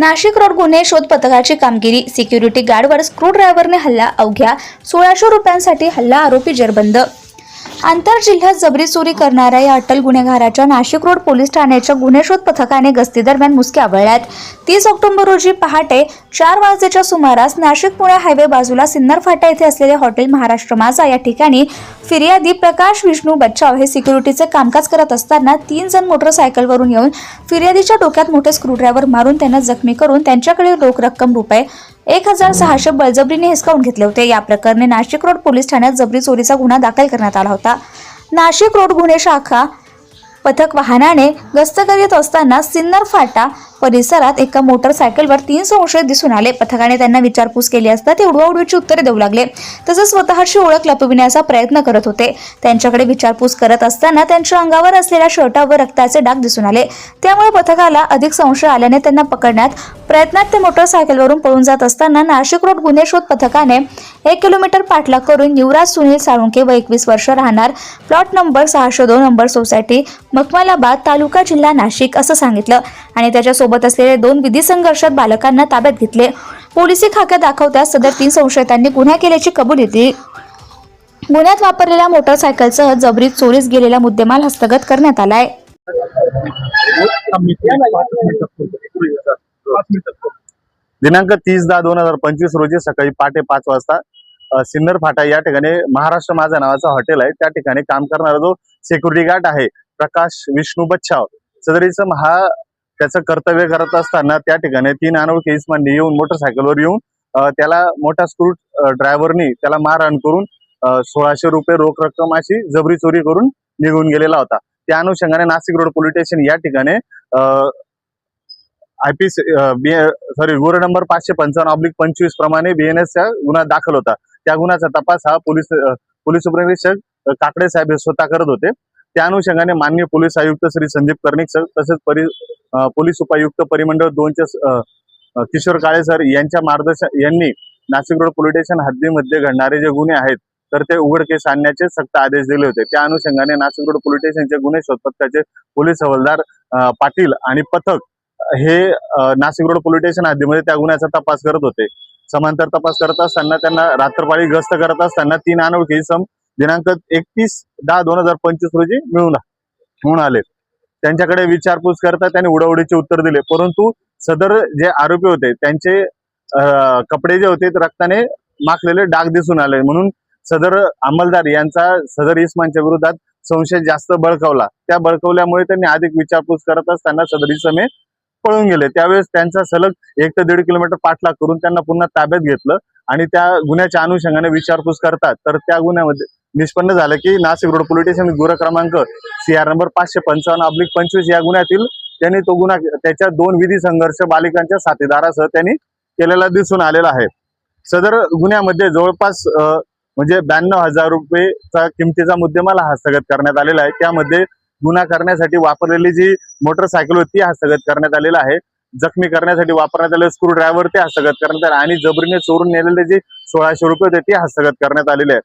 Nashik road गुन्हे शोध पथकाची कामगिरी। सिक्युरिटी गार्डवर स्क्रू ड्रायव्हरने हल्ला, अवघ्या 1600 रुपयांसाठी हल्ला, आरोपी जेरबंद। आंतरजिल्ह्यात जबरी चोरी करणाऱ्या या अट्टल गुन्हेगाराच्या नाशिक रोड पोलीस ठाण्याच्या गुन्हे शोध पथकाने गस्ती दरम्यान मुसक्या आवळल्यात। 30 ऑक्टोबर रोजी पहाटे 4 वाजेच्या सुमारास नाशिक पुणे हायवे बाजूला सिन्नर फाटा येथे असलेले हॉटेल महाराष्ट्र माझा या ठिकाणी फिर्यादी प्रकाश विष्णू बच्चाव हे सिक्युरिटीचे कामकाज करत असताना 3 जण मोटरसायकलवरून येऊन फिर्यादीच्या डोक्यात मोठे स्क्रूड्रायव्हर मारून त्यांना जखमी करून त्यांच्याकडे रोख रक्कम रुपये 1600 बळजबरीने हिसकावून घेतले होते। या प्रकरणी नाशिक रोड पोलीस ठाण्यात जबरी चोरीचा गुन्हा दाखल करण्यात आला होता। नाशिक रोड गुन्हे शाखा पथक वाहनाने गस्त करीत असताना सिन्नर फाटा परिसरात एका मोटरसायकलवर 3 संशयित दिसून आले। पथकाने त्यांना विचारपूस केली असता ते उडवाउडवीची उत्तरे देऊ लागले, तसंच स्वतःची ओळख लपविण्याचा प्रयत्न करत होते। त्यांच्याकडे विचारपूस करत असताना त्यांच्या अंगावर असलेल्या शर्टावर रक्ताचे डाग दिसून आले। त्यामुळे पथकाला अधिक संशय आल्याने त्यांना पकडण्यात प्रयत्नात ते मोटरसायकलवरून पळून जात असताना नाशिक रोड गुन्हे शोध पथकाने 1 किलोमीटर पाठलाग करून युवराज सुनील साळुंके व 21 वर्ष राहणार plot number 602 number society Makhmalabad taluka जिल्हा नाशिक असं सांगितलं आणि त्याच्या सोबत असलेले 2 विधी संघर्षात बालकांना ताब्यात घेतले। पोलिसी खाक्यात दाखवत्यास सदर 3 संशयितांनी गुन्हा केल्याची कबुली दिली। गुन्ह्यात वापरलेल्या मोटरसायकलसह जबरी चोरीस गेलेला मुद्देमाल हस्तगत करण्यात आलाय। दिनांक 30/10/2025 रोजी सकाळी पहाटे 5 वाजता सिन्नर फाटा या ठिकाणी महाराष्ट्र माझा नावाचा हॉटेल आहे, त्या ठिकाणी काम करणारा जो सिक्युरिटी गार्ड आहे प्रकाश विष्णू बच्चाव, सदरीचं त्याचं कर्तव्य करत असताना त्या ठिकाणी 3 अनोळखी इसमांनी येऊन मोटरसायकलवर येऊन त्याला मोठा स्क्रू ड्रायव्हरनी त्याला मारहाण करून 1600 रुपये रोख रक्कम अशी जबरी चोरी करून निघून गेलेला होता। त्या अनुषंगाने नाशिक रोड पोलीस स्टेशन या ठिकाणी गुन्हा नंबर 555/25 प्रमाणे BNS चा गुन्हा दाखल होता। त्या गुन्ह्याचा तपास हा पोलीस उपनिरीक्षक काकडे साहेब हे स्वतः करत होते। त्या अनुषंगाने माननीय पोलीस आयुक्त श्री संदीप कर्णिक सर तसेच पोलीस उपायुक्त परिमंडळ 2 चे किशोर काळे सर यांच्या मार्गदर्शन यांनी नाशिक रोड पोलीस स्टेशन हद्दीमध्ये घडणारे जे गुन्हे आहेत तर ते उघडकीस आणण्याचे सक्त आदेश दिले होते। त्या अनुषंगाने नाशिक रोड पोलीस स्टेशनचे गुन्हे शोध पथकाचे पोलीस हवालदार पाटील आणि पथक हे नाशिक रोड पोलीस स्टेशन हद्दीमध्ये त्या गुन्ह्याचा तपास करत होते। समांतर तपास करत असताना त्यांना रात्रपाळी गस्त करत असताना 3 अनोळखी इसम दिनांक 31/10/2025 रोजी मिळून आले। त्यांच्याकडे विचारपूस करता त्यांनी उडवडीचे उत्तर दिले, परंतु सदर जे आरोपी होते त्यांचे कपडे जे होते रक्ताने माखलेले डाग दिसून आले, म्हणून सदर अंमलदार यांचा सदर इसमांच्या विरोधात संशय जास्त बळकावला। त्या बळकावल्यामुळे त्यांनी अधिक विचारपूस करत असताना सदर इसमे पळून गेले। त्यावेळेस त्यांचा सलग 1 ते 1.5 किलोमीटर पाठलाग करून त्यांना पुन्हा ताब्यात घेतलं आणि त्या गुन्ह्याच्या अनुषंगाने विचारपूस करतात तर त्या गुन्ह्यामध्ये निष्पन्न झालं की नाशिक रोड पोलीस स्टेशन गुन्हा क्रमांक CR नंबर 555/25 या गुन्ह्यातील त्यांनी तो गुन्हा त्याच्या 2 विधी संघर्ष बालिकांच्या साथीदारासह त्यांनी केलेला दिसून आलेला आहे। सदर गुन्ह्यामध्ये जवळपास म्हणजे 92,000 रुपयेचा किमतीचा मुद्देमाल हस्तगत करण्यात आलेला आहे। त्यामध्ये गुन्हा करण्यासाठी वापरलेली जी मोटरसायकल होती ती हस्तगत करण्यात आलेला आहे। जखमी करण्यासाठी वापरण्यात आलेले स्क्रू ड्रायव्हर ते हस्तगत करण्यात आले आणि जबरीने चोरून नेलेले जे 1600 रुपये होते ते हस्तगत करण्यात आलेले आहे।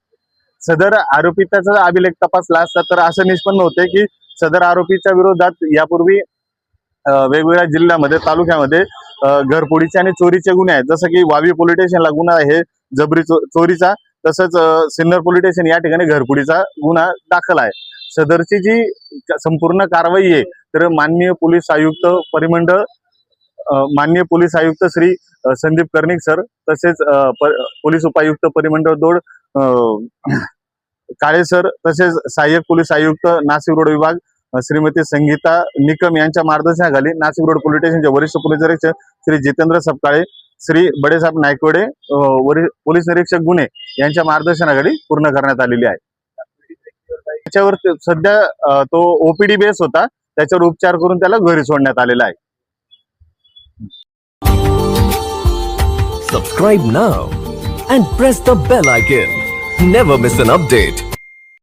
सदर आरोपीचा अभिलेख तपासला असता तर असं निष्पन्न होते की सदर आरोपीच्या विरोधात यापूर्वी वेगवेगळ्या जिल्ह्यामध्ये तालुक्यामध्ये घरफोडीचे आणि चोरीचे गुन्हे आहेत, जसं की वावी पोलीस स्टेशनला गुन्हा आहे जबरी चोरीचा, तसंच सिन्नर पोलीस स्टेशन या ठिकाणी घरफोडीचा गुन्हा दाखल आहे। सदरची जी संपूर्ण कारवाई आहे तर माननीय पोलीस आयुक्त परिमंडळ माननीय पोलीस आयुक्त श्री संदीप कर्णिक सर तसेच पोलीस उपायुक्त परिमंडळ 2 काळे सर तसेच सहाय्यक पोलीस आयुक्त नाशिक रोड विभाग श्रीमती संगीता निकम यांच्या मार्गदर्शनाखाली नाशिक रोड पोलीस स्टेशनचे वरिष्ठ पोलीस निरीक्षक श्री जितेंद्र सपकाळे, श्री बडेसाहेब नायकवडे पोलीस निरीक्षक गुन्हे यांच्या मार्गदर्शनाखाली पूर्ण करण्यात आलेली आहे। त्याच्यावर सध्या तो OPD बेस होता, त्याच्यावर उपचार करून त्याला घरी सोडण्यात आलेला आहे। Subscribe now and press the bell icon. Never miss an update.